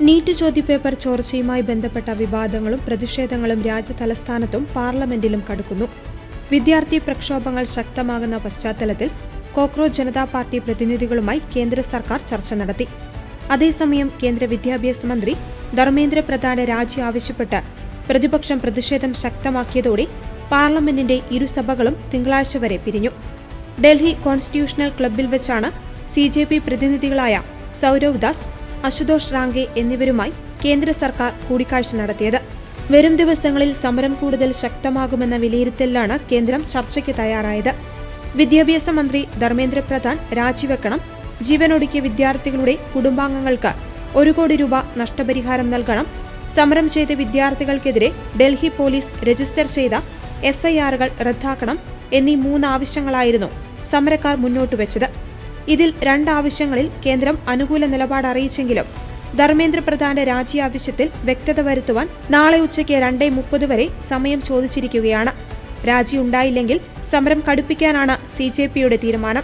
NEET ചോദ്യപേപ്പർ ചോർച്ചയുമായി ബന്ധപ്പെട്ട വിവാദങ്ങളും പ്രതിഷേധങ്ങളും രാജ്യതലസ്ഥാനത്തും പാർലമെന്റിലും കടുക്കുന്നു. വിദ്യാർത്ഥി പ്രക്ഷോഭങ്ങൾ ശക്തമാകുന്ന പശ്ചാത്തലത്തിൽ കോക്രോച്ച് ജനതാ പാർട്ടി പ്രതിനിധികളുമായി കേന്ദ്ര സർക്കാർ ചർച്ച നടത്തി. അതേസമയം കേന്ദ്ര വിദ്യാഭ്യാസ മന്ത്രി ധർമ്മേന്ദ്ര പ്രധാന്റെ രാജി ആവശ്യപ്പെട്ട് പ്രതിപക്ഷം പ്രതിഷേധം ശക്തമാക്കിയതോടെ പാർലമെന്റിന്റെ ഇരുസഭകളും തിങ്കളാഴ്ച വരെ പിരിഞ്ഞു. ഡൽഹി കോൺസ്റ്റിറ്റ്യൂഷണൽ ക്ലബ്ബിൽ വെച്ചാണ് CJP പ്രതിനിധികളായ സൗരവ് ദാസ്, അശുതോഷ് റാങ്കെ എന്നിവരുമായി കേന്ദ്ര സർക്കാർ കൂടിക്കാഴ്ച നടത്തിയത്. വരും ദിവസങ്ങളിൽ സമരം കൂടുതൽ ശക്തമാകുമെന്ന വിലയിരുത്തലിലാണ് കേന്ദ്രം ചർച്ചയ്ക്ക് തയ്യാറായത്. വിദ്യാഭ്യാസ മന്ത്രി ധർമ്മേന്ദ്ര പ്രധാൻ രാജിവെക്കണം, ജീവനൊടുക്കിയ വിദ്യാർത്ഥികളുടെ കുടുംബാംഗങ്ങൾക്ക് 1 കോടി രൂപ നഷ്ടപരിഹാരം നൽകണം, സമരം ചെയ്ത വിദ്യാർത്ഥികൾക്കെതിരെ ഡൽഹി പോലീസ് രജിസ്റ്റർ ചെയ്ത FIRകൾ റദ്ദാക്കണം എന്നീ 3 ആവശ്യങ്ങളായിരുന്നു സമരക്കാർ മുന്നോട്ടുവച്ചത്. ഇതിൽ 2 ആവശ്യങ്ങളിൽ കേന്ദ്രം അനുകൂല നിലപാട് അറിയിച്ചെങ്കിലും ധർമ്മേന്ദ്ര പ്രധാന്റെ രാജി ആവശ്യത്തിൽ വ്യക്തത വരുത്തുവാൻ നാളെ ഉച്ചയ്ക്ക് 2:30 വരെ സമയം ചോദിച്ചിരിക്കുകയാണ്. രാജി ഉണ്ടായില്ലെങ്കിൽ സമരം കടുപ്പിക്കാനാണ് CJPയുടെ തീരുമാനം.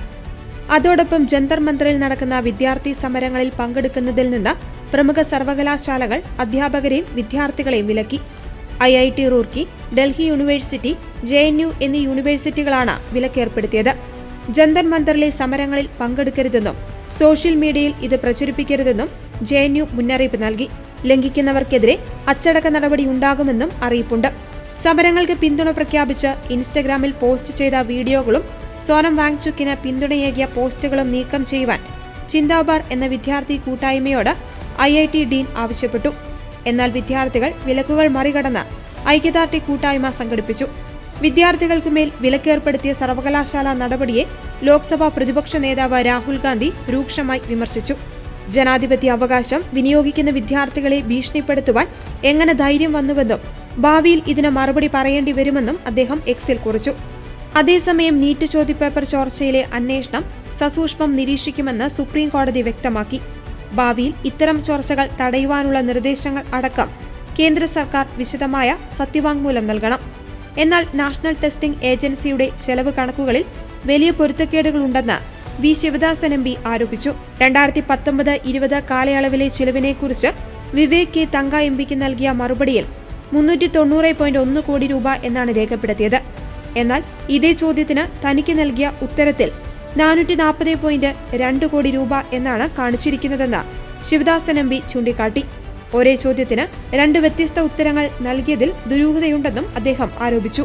അതോടൊപ്പം ജന്തർ മന്ദറിൽ നടക്കുന്ന വിദ്യാർത്ഥി സമരങ്ങളിൽ പങ്കെടുക്കുന്നതിൽ നിന്ന് പ്രമുഖ സർവകലാശാലകൾ അധ്യാപകരെയും വിദ്യാർത്ഥികളെയും വിലക്കി. IIT Roorkee, Delhi university, JNU എന്നീ യൂണിവേഴ്സിറ്റികളാണ് വിലക്കേർപ്പെടുത്തിയത്. ജന്തർ മന്ദറിലെ സമരങ്ങളിൽ പങ്കെടുക്കരുതെന്നും സോഷ്യൽ മീഡിയയിൽ ഇത് പ്രചരിപ്പിക്കരുതെന്നും JNU മുന്നറിയിപ്പ് നൽകി. ലംഘിക്കുന്നവർക്കെതിരെ അച്ചടക്ക നടപടി ഉണ്ടാകുമെന്നും അറിയിപ്പുണ്ട്. സമരങ്ങൾക്ക് പിന്തുണ പ്രഖ്യാപിച്ച് ഇൻസ്റ്റഗ്രാമിൽ പോസ്റ്റ് ചെയ്ത വീഡിയോകളും സോനം വാങ്ചുക്കിന് പിന്തുണയേകിയ പോസ്റ്റുകളും നീക്കം ചെയ്യുവാൻ ചിന്താബാർ എന്ന വിദ്യാർത്ഥി കൂട്ടായ്മയോട് IIT ഡീൻ ആവശ്യപ്പെട്ടു. എന്നാൽ വിദ്യാർത്ഥികൾ വിലക്കുകൾ മറികടന്ന് ഐക്യദാർഢ്യ കൂട്ടായ്മ സംഘടിപ്പിച്ചു. വിദ്യാർത്ഥികൾക്കുമേൽ വിലക്കേർപ്പെടുത്തിയ സർവകലാശാല നടപടിയെ ലോക്സഭാ പ്രതിപക്ഷ നേതാവ് രാഹുൽ ഗാന്ധി രൂക്ഷമായി വിമർശിച്ചു. ജനാധിപത്യ അവകാശം വിനിയോഗിക്കുന്ന വിദ്യാർത്ഥികളെ ഭീഷണിപ്പെടുത്തുവാൻ എങ്ങനെ ധൈര്യം വന്നുവെന്നും ഭാവിയിൽ ഇതിന് മറുപടി പറയേണ്ടി വരുമെന്നും അദ്ദേഹം എക്സിൽ കുറിച്ചു. അതേസമയം നീറ്റ് ചോദ്യപേപ്പർ ചോർച്ചയിലെ അന്വേഷണം സസൂക്ഷ്മം നിരീക്ഷിക്കുമെന്ന് സുപ്രീം കോടതി വ്യക്തമാക്കി. ഭാവിയിൽ ഇത്തരം ചോർച്ചകൾ തടയുവാനുള്ള നിർദ്ദേശങ്ങൾ അടക്കം കേന്ദ്ര സർക്കാർ വിശദമായ സത്യവാങ്മൂലം നൽകണം. എന്നാൽ നാഷണൽ ടെസ്റ്റിംഗ് ഏജൻസിയുടെ ചെലവ് കണക്കുകളിൽ വലിയ പൊരുത്തക്കേടുകളുണ്ടെന്ന് V. ശിവദാസൻ MP ആരോപിച്ചു. 2019-20 കാലയളവിലെ ചിലവിനെക്കുറിച്ച് വിവേക് K. തങ്ക MPക്ക് നൽകിയ മറുപടിയിൽ 390.1 കോടി രൂപ എന്നാണ് രേഖപ്പെടുത്തിയത്. എന്നാൽ ഇതേ ചോദ്യത്തിന് തനിക്ക് നൽകിയ ഉത്തരത്തിൽ 440.2 കോടി രൂപ എന്നാണ് കാണിച്ചിരിക്കുന്നതെന്ന് ശിവദാസൻ MP ചൂണ്ടിക്കാട്ടി. ഒരേ ചോദ്യത്തിന് 2 വ്യത്യസ്ത ഉത്തരങ്ങൾ നൽകിയതിൽ ദുരൂഹതയുണ്ടെന്നും അദ്ദേഹം ആരോപിച്ചു.